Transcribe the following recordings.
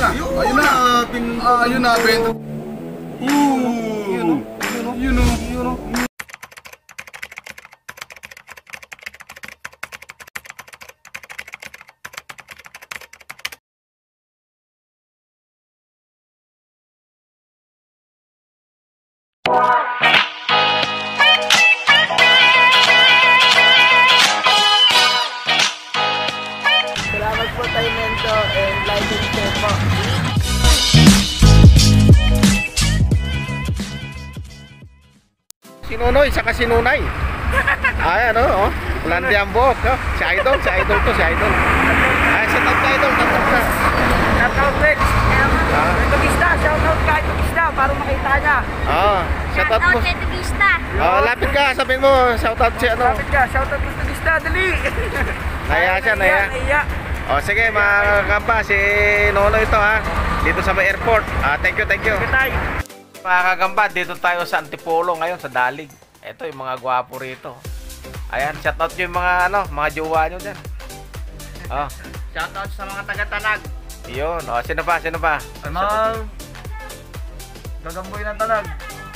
na. Ayun na. Ayun na, benta. Yun o. Salamat po tayo Mento and like and share po. Sinunoy, saka sinunay. Ayan o, Landi ang buhok. Si Idol to, si Idol. Ay, shout out kay Idol, tatap na. Shoutout Rex. Tugista, shoutout kahit Tugista para makita niya. Shout out mo. kay Tugista. Lapit ka, sabihin mo, shout out si ano. Lapit ka, shoutout mo Tugista, dali. Naya siya, naya. Sige mga kakamba, si Nono ito ha. Dito sa may airport. Thank you. Mga kakamba, dito tayo sa Antipolo ngayon, sa Dalig. Ito yung mga gwapo rito. Ayan, shout out yung mga mga jowa nyo dyan. Shoutout sa mga taga-Talag. Yun, sino pa? Mga gagamboy ng Talag.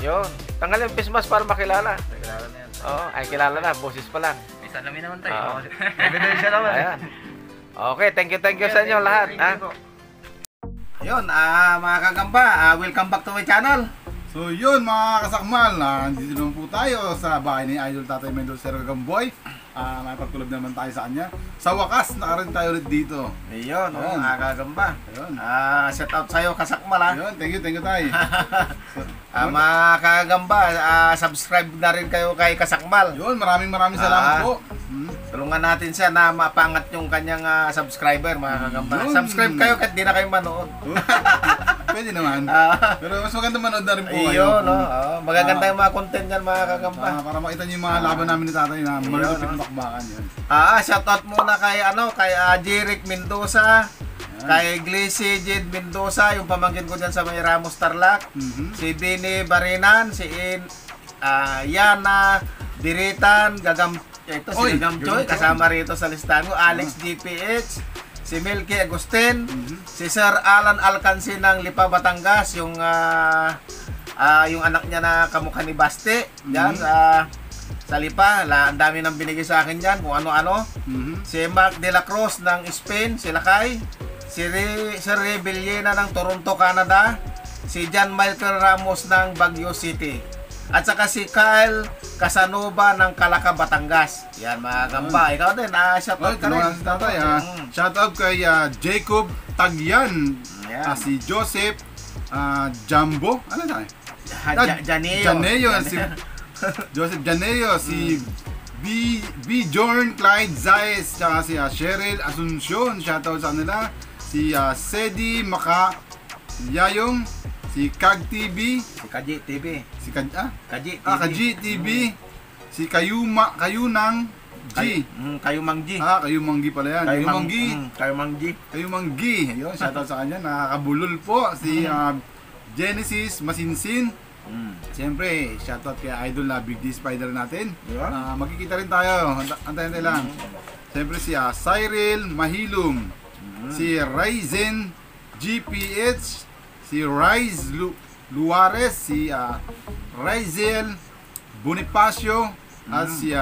Yun, tanggal yung pismas para makilala. Kilala na yan. Ay kilala na, boses pa lang. Isa namin naman tayo. Evidensya naman. Ayan. Okay, thank you sa inyo lahat. Yun, mga kagamba, welcome back to my channel. So yun mga kasakmal, dito naman po tayo sa bahay ni Idol Tatay Mendoza Gagamboy. Nakapagtulog naman tayo sa kanya. Sa wakas, nakarin tayo ulit dito. Ayun, mga kagamba. Ayun. Shout out sa'yo, kasakmal ha. Ayun, thank you tayo. Mga kagamba, subscribe na rin kayo kay Kasakmal. Yun, maraming salamat po. Tulungan natin siya na mapangat yung kanyang subscriber, mga kagamba. Subscribe kayo kahit di na kayo manood. Pwede naman. Pero mas maganda manood na rin po kayo. Ayun, magaganda yung mga content yan, mga kagamba. Para makita niyo yung mga laban namin ni tatay na malulupit na bakbakan yun. Shoutout muna kay Jeric Mendoza, kay Glecy Jed Mendoza, yung pamangkin ko dyan sa may Ramos Tarlac, si Bini Barinan, si Yana Diritan, ito si Gagamchoy, kasama rito sa listahan ko, Alex DPH, si Milky Agustin, si Sir Alan Alcansi ng Lipa, Batangas, yung anak niya na kamukha ni Baste, yan, sa Lipa, ang dami nang binigay sa akin dyan, kung ano-ano. Si Mark De La Cruz ng Spain, si Lakay. Si Sir Ray Villena ng Toronto, Canada. Si John Michael Ramos ng Baguio City. At saka si Kyle Casanova ng Calaca, Batangas. Yan mga gamba. Ikaw din, shout out ka rin. Shout out kay Jacob Tagyan. Si Joseph Jambo. Ano tayo? Janeo. Si Joseph Janeo, si B. Jorn Clyde Zayes, tsaka si Cheryl Asuncion, shoutout sa kanila. Si Sedi Maka Yayong, si Kag TV, si Kaji TV, Kaji TV, si Kayunang G. Kayumang G. Kayumang G pala yan. Kayumang G. Ayun, shoutout sa kanya. Nakakabulol po si Genesis Masinsin. Siyempre, shoutout kay Idol na Big D Spider natin. Magkikita rin tayo. Antayin lang. Siyempre si Cyril Mahilum, si Ryzen GPH, si Rise Luares, si Rizel Bonifacio, at si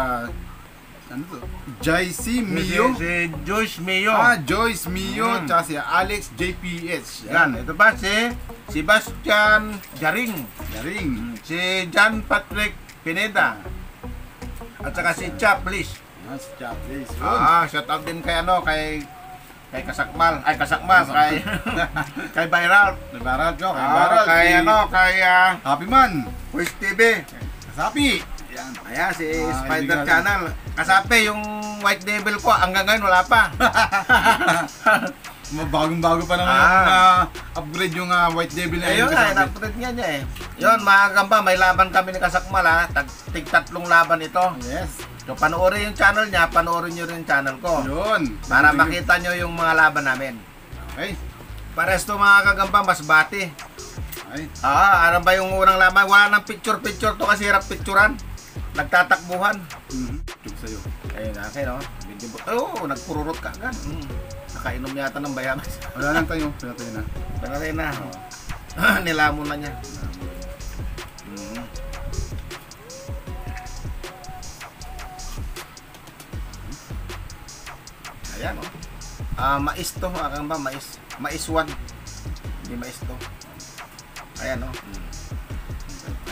JC Mio, si Joyce Mio. Joyce Mio, tsaka si Alex JPH. Yan, ito pa si Sebastian Jaring. Si John Patrick Pineda. At saka si Chaplis. Si Chaplis. Shout out din kay Kasakmal. Kay Viral. Kay Happy Man. Quiz TV. Kasapi. Ayan, si Spider Channel. Kasapi, yung White Devil ko, hanggang ngayon wala pa. Bagong-bago pa naman upgrade yung White Devil na yun. Ayun, upgrade nga niya Yun, mga gamba, may laban kami ni Kasakmal tig-tatlong laban ito. Yes. So, panoorin yung channel niya, panoorin nyo rin yung channel ko. Yun. Para makita nyo yung mga laban namin. Okay. Pares to mga kagamba, mas bati. Ay. Ano ba yung unang laban? Wala nang picture-picture to kasi hirap picturean. Nagtatakbuhan. Tug sa'yo. Ayun, okay, no? Oo, nagpururot ka agad. Nakainom yata ng bayaran. Wala lang tayo. Pinatay na. Panalay na. Nilamon na niya. Ayan o. Mais to. Akang ba? Mais 1. Hindi mais to. Ayan o.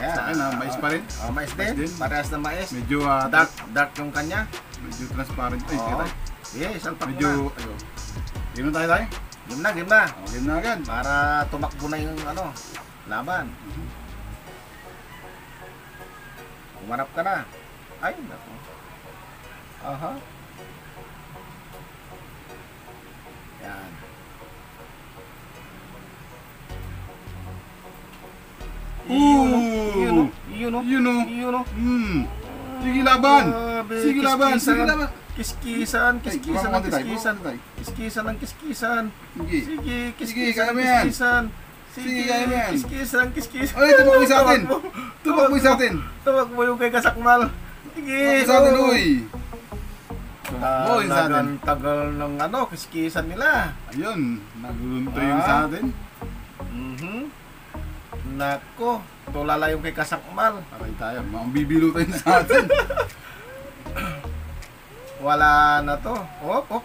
Ayan. Sa akin mais pa rin. Mais Mais din. din. Parehas na mais. Medyo Dark yung kanya. medyo transparent. Ay, Oo. kita. Yes, salpak Medyo, na. ayo. Game na tayo. Game na, game na. Game na agad. Para tumakbo na yung laban. Umarap ka na. Ay, nako. Aha. Yan. Ooh! Yun o. Yun o. Yun o. Sige laban. Grabe, Sige laban. kiskisan. Sige laban. Kiskisan, kiskisan ng kiskisan. Tay. Kiskisan ng kiskisan. Sige. Sige, Sige, kiskisan kaya ng mo yan. kiskisan. Sige, kaya mo yan. Kiskisan, kiskisan. Ay, tumakbo sa atin. Tumakbo. Tumakbo sa atin. Tumakbo yung kay Kasakmal. Sige. Tumakbo sa atin, uy. Tumakbo sa atin. Tagal ng kiskisan nila. Ayun, naguluntoy yung sa atin. Nako, tulala yung kay Kasakmal. Aray tayo, bibilo tayo sa atin. Wala na to.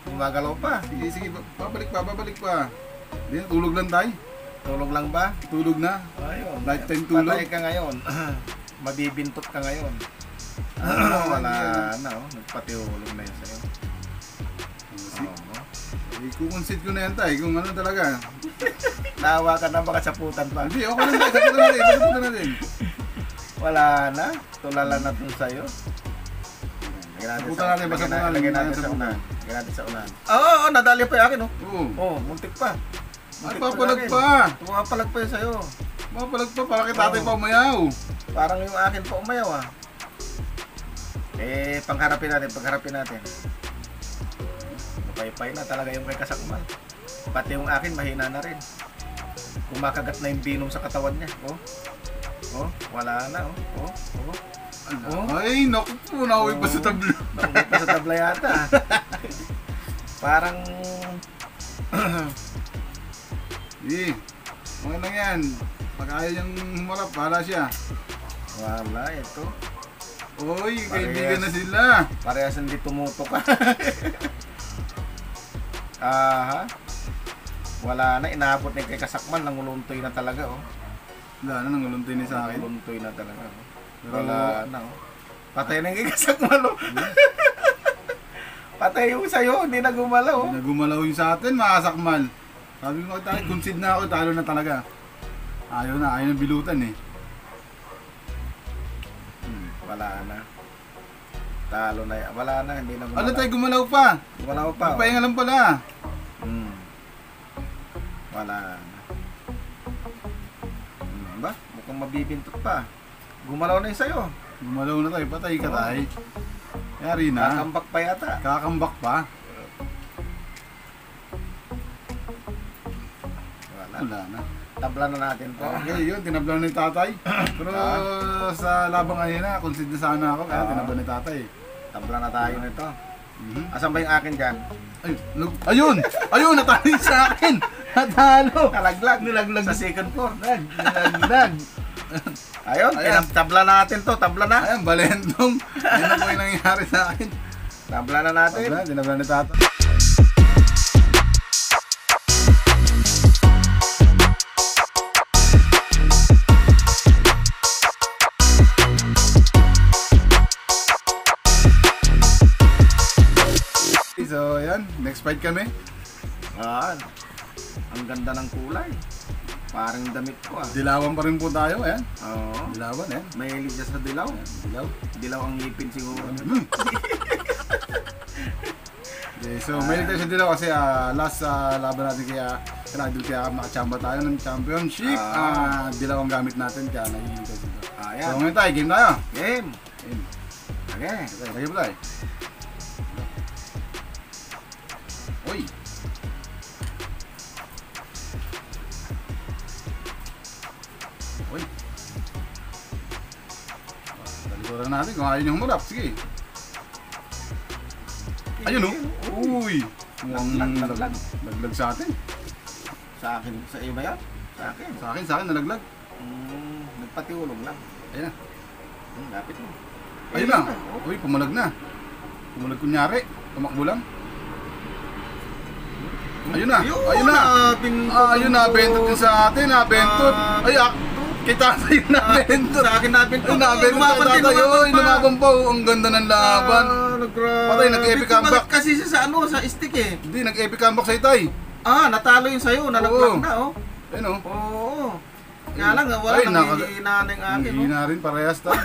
Gumagalaw pa. Sige, sige, babalik pa. Hindi, tulog lang tayo. Tulog lang ba? Tulog na. Ayun. Lifetime tulog. Patay ka ngayon. Mabibintot ka ngayon. Wala na, nagpatihulog na yun sa'yo. Eh, kukonsid ko na yan tayo, kung ano talaga. Nawa ka na baka saputan pa. Hindi, okay lang tayo, saputan natin. Wala na. Tulala na to sa'yo. Saputan natin, saputan natin. Lagyan natin sa unahan. Lagyan natin sa unahan. Oo, nadali pa yung akin, Oo. Muntik pa. Ay, papalag pa. Tumapalag pa yun sa'yo. Papalag pa, para kay tatay pa umayaw. Parang yung akin pa umayaw, pangharapin natin. Paypay na talaga yung kay Kasakmal. Pati yung akin, mahina na rin. Kumakagat na yung binom sa katawan niya. Wala na, Ay, naku po, nauwi pa sa tablo. Nauwi pa sa tabla yata. Parang... Eh, okay lang yan. Pag ayaw niyang humarap, bahala siya. Wala, ito. Uy, kaibigan na sila. Parehas hindi tumutok ka. Aha. Wala na, inaabot na yung kay Kasakmal, nanguluntoy na talaga, Wala na, nanguluntoy ni sa akin. Nanguluntoy na talaga, Pero, wala na, Patay na yung kay Kasakmal, Patay yung sa'yo, hindi na gumalaw, Hindi na gumalaw yung sa atin, mga Kasakmal. Sabi ko tayo, concede na ako, talo na talaga. Ayaw na bilutan eh. Wala na. Talo na yan. Wala na, hindi na gumalaw. Ano tayo, gumalaw pa? Gumalaw pa, Magpahinga lang pala. Wala na. Ba? Mukhang mabibintot pa. Gumalaw na yung sa'yo. Gumalaw na tayo, patay ka tayo. Yari na. Kakambak pa yata. Kakambak pa. Wala na. Tabla na natin to. Okay, yun, tinabla ni tatay. Pero sa labang kanina, concede na sana ako, kaya tinabla ni tatay. Tabla na tayo nito. Asan ba yung akin dyan? Ayun! Ayun! Natalo sa akin! Natalo! Nilaglag sa second floor. Nilaglag! Ayun, tabla natin to. Tabla na. Ayun, balentong. Yan po yung nangyari sa akin. Tabla na natin. Tinabla ni tatay. So, ayan. Next fight kami. Ang ganda ng kulay. Parang damit ko Dilawan pa rin po tayo. Ayan. Oo. Dilawan, ayan. May hilig siya sa dilaw. Dilaw. Dilaw ang ngipin siguro. Okay, so, may tayo sa dilaw kasi last laban natin kaya kaya makachamba tayo ng championship. Dilaw ang gamit natin kaya nagiging tayo dito. Ayan. So, ngayon tayo. Game tayo. Game. Game. Okay. Lagay mo tayo. Uy! Uy! Talikuran natin kung ayaw niyo humarap. Sige! Ayun o! Uy! Mukhang Laglag. nalaglag sa atin. Sa akin, sa iyo ba yan? Sa akin. Sa akin nalaglag. Nagpatiulong lang. Ayun na. Lapit mo. Ayun na. Uy, pumalag na. Pumalag kunyari. Tumakbo lang. Ayun na. Ayun na. Ayun na. Bentot din sa atin. Bentot. Ay, kita tayo na bentot. Sa akin nabintot. Ay, nabentot tayo. Ay, lumaban pa. Ang ganda ng laban. Patay, nag-epic comeback. Kasi siya sa ano, sa stick eh. Hindi, nag-epic comeback sa itay. Natalo yun sa'yo. Nalaglag na oh. Ayun o. Oo. Kaya lang, wala Ay, nang hihina ng akin. Hindi na rin, parehas tayo.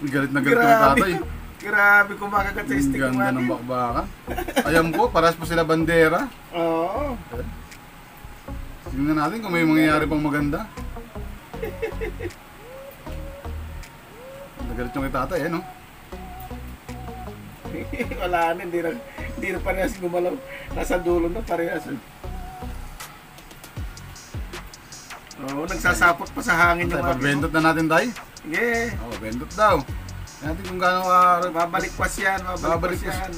Galit na galit ng tatay. Grabe kumakagat sa Ang stick ganda ng bakbakan. Ayan po, parehas po sila bandera. Oo. Tingnan natin kung may mangyayari pang maganda. Nagalit yung kay tatay, no? Wala na, hindi na parehas gumalaw. Nasa dulo na parehas. Oo, nagsasapot pa sa hangin yung Tayo, pag-bendot na natin tayo. Sige. Oo, bendot daw. Tingnan natin kung gaano ka... Babalikwas yan, babalikwas yan.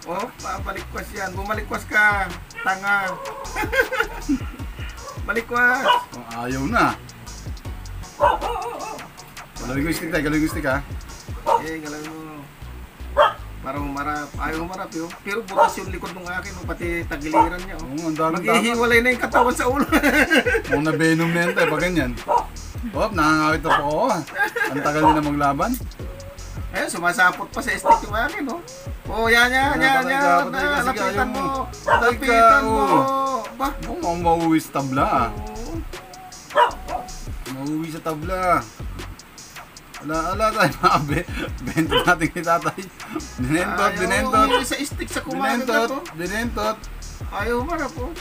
Oh, babalikwas yan. Bumalikwas ka, tanga. Balikwas. Oh, ayaw na. Galawin ko yung stick tayo, galawin ko yung stick ha. Galawin mo. Para humarap. Ayaw humarap yun. Pero butas yung likod ng akin, pati tagiliran niya. Oo, ang daming tama. Maghihiwalay na yung katawan sa ulo. Kung na-venom na yan tayo, pag ganyan. Hop, nakangawit na po ako. Ang tagal nila maglaban. Ayun, sumasapot pa sa stick yung akin, no? Oh, yan. Lapitan mo. Lapitan mo. Ba? Mukhang mauwi sa tabla. Mauwi sa tabla. Ala tayo mga bentot natin kay tatay. Binentot. Ayaw, sa stick sa kumain na to. Binentot. Ayaw humarap, oh.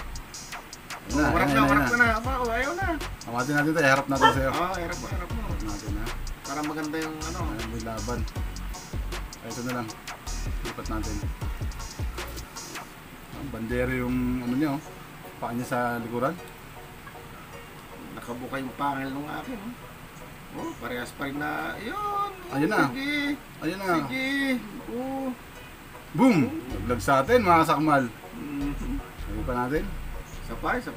Harap na. Ayaw na. Hamatin natin tayo, harap natin sa'yo. Harap mo. Harap natin ha. Para maganda yung ano. Ayan mo yung laban. Ay, ito na lang. Lipat natin. Bandera yung ano niya oh. Paa niya sa likuran. Nakabuka yung pangil ng akin, oh. Oh, parehas pa rin na. Ayun. Ayun na. Sige. Ayun na. Sige. Oh. Boom! Naglag sa atin mga sakmal. Ayun pa natin. Isa pa. Ayun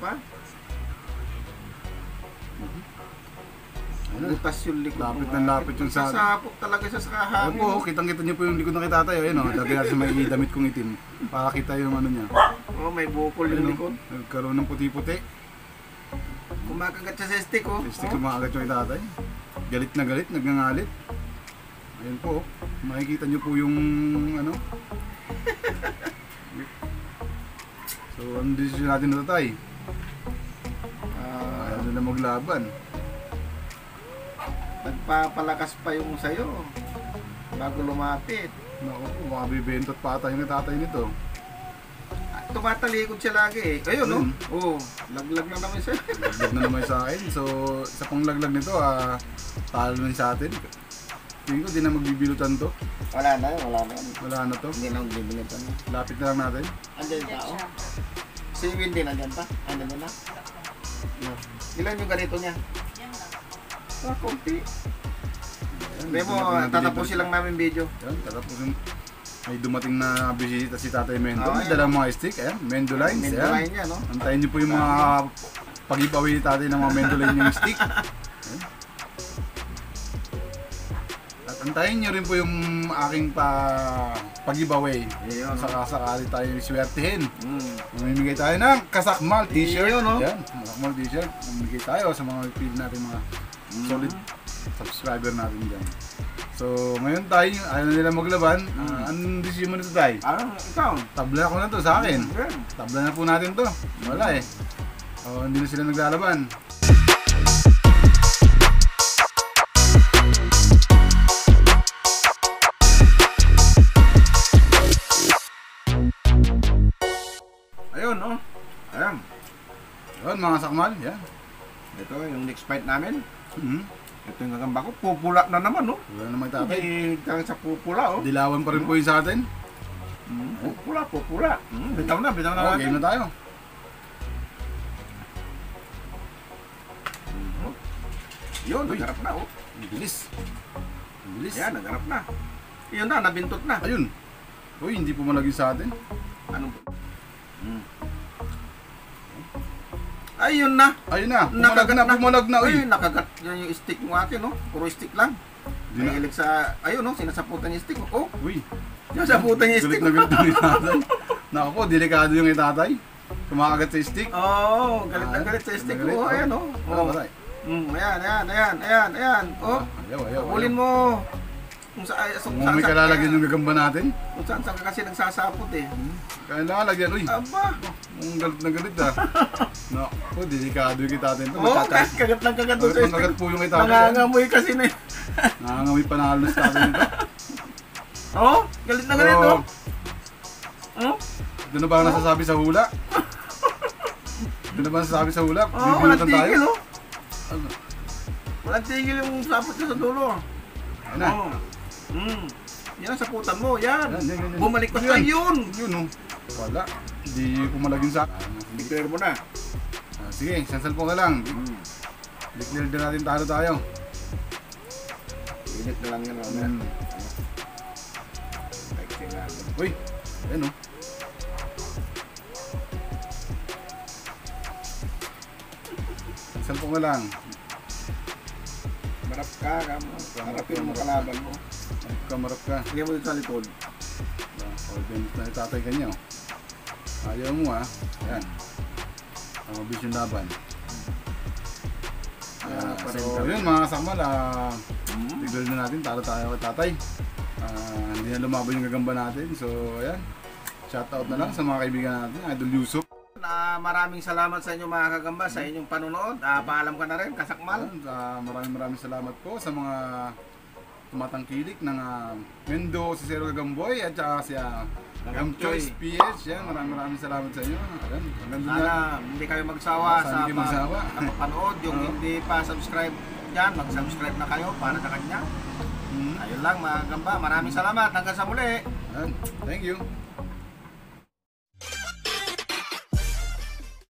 na. Butas yung likod. Lapit yung sa atin. Sasapok talaga siya sa Ayun kahangin. po, kitang-kita niyo po yung likod ng kay tatay. Ayun o, lagyan natin sa may damit kong itim. Para kita yung ano niya. Oh, may bukol yung Ayun likod. o, nagkaroon ng puti-puti. Kumakagat siya sa stick, oh. Stick kumakagat yung kay tatay. Galit na galit, nagngangalit. Ayun po, makikita niyo po yung ano. So, ang decision natin na tatay. Ayaw na maglaban. Nagpapalakas pa yung sayo bago lumapit. Naku po, baka bibentot pa tayo ng tatay nito. Tumatalikod siya lagi eh. Ayun, no? Oh, laglag na naman siya. Laglag na naman sa akin. So, sa pang laglag nito, talo na sa atin. Tingin ko, di na magbibilutan to. Wala na. Wala na to. Hindi na magbibilitan. Lapit na lang natin. Andyan yung tao. Si Windy nandyan pa? Andyan na? Ilan yung ganito niya? Konti. Hindi mo, tatapusin lang namin video. Yan, tatapusin. May dumating na bisita si Tatay Mendo. Oh, May ayan. dalang mga stick. Ayan, Mendolines. Mendolines Ayan. niya, no? Antayin niyo po yung mga pag-giveaway ni Tatay ng mga Mendoline yung stick. Ayan. At antayin niyo rin po yung aking pag-giveaway. Ayun, no? Sakali tayo swertihin. Mamimigay tayo ng Kasakmal t-shirt. Ayun, no? Yan, Kasakmal t-shirt. Mamimigay tayo sa mga pili natin mga solid subscriber natin dyan. So, ngayon tayo, ayaw na nila maglaban. Anong decision mo nito tayo? Ikaw? Tabla ko na to sa akin. Good. Tabla na po natin to. Wala eh. Hindi na sila naglalaban. Ayun, no? Ayan. Yun mga sakmal. Yan. Ito yung next fight namin. Mhm. Ito yung gagamba ko. Pupula na naman, no? Wala naman tatay. Hindi sa pupula, oh. Dilawan pa rin po yung sa atin. Pupula. Bitaw na Okay, game na tayo. Yun, nagarap na, oh. Ang bilis. Ang bilis. Yan, nagarap na. Yun na, nabintot na. Ayun. Uy, hindi pumalagin sa atin. Ano? Ayun na. Ayun na, pumalag na. Uy, Ay, nakagat yan yung stick mo akin, no? Puro stick lang. Di na. Nahilig sa, ayun, no? Sinasaputan yung stick. Oh, uy. sinasaputan yung stick. Galit na itatay. Naku po, delikado yung itatay. Kumakagat sa stick. Oo, galit na galit sa stick. galit, Oh, ayan, oh. Oh. Patay. Ayan. Oh, Ayaw. ulin mo. Kung Kung may kalalagyan yung gagamba natin. Kung saan ka kasi nagsasapot eh. Kailangan lagyan, uy. Aba. Ang galit na galit ah. Naku, delikado yung itatay. Oo, kagat lang kagat doon sa Kagat stick. po yung itatay. Nangangamoy kasi na. Nangangamoy panalo sa tatay nito. Oh, galit na galit, Pero, oh. Oh? Ito na ba ang nasasabi sa hula? Ito na ba ang nasasabi sa hula? Oh, walang Bibinutan tayo. tigil, oh. Ano? Walang tigil yung sapot niya sa dulo. Ayun na. Oh. Yan ang saputan mo, yan. Yan. Bumalik pa tayo yun. Yun oh. Wala. Hindi pumalagin sa akin. Declare mo na. Sige, sansal po ka lang. Declare din natin talo tayo. Init na lang yan. Mm. Uy, ayun oh. Sansal po ka lang. Marap ka, harapin mo kalaban mo. Kamarap ka. Sige mo dito sa likod. Organic na itatay ka niyo. Ayaw mo ah. Ayan. Ang mabis yung laban. So yun mga kasakmal, tigil na natin, talo tayo kay tatay. Hindi na lumaban yung gagamba natin. So ayan, shoutout na lang sa mga kaibigan natin, Idol Yusuf. Maraming salamat sa inyo mga kagamba sa inyong panonood. Paalam ka na rin, kasakmal. Maraming salamat po sa mga tumatangkilik ng Mendo, si Zero Gagamboy at saka si Gam Choice PH. Yan, maraming salamat sa inyo. Ayan, hanggang doon na. Sana hindi kayo magsawa Sana sa hindi magsawa. panood. Yung hindi pa subscribe dyan, mag-subscribe na kayo para sa kanya. Ayun lang mga kagamba. Maraming salamat. Hanggang sa muli. Ayan, thank you.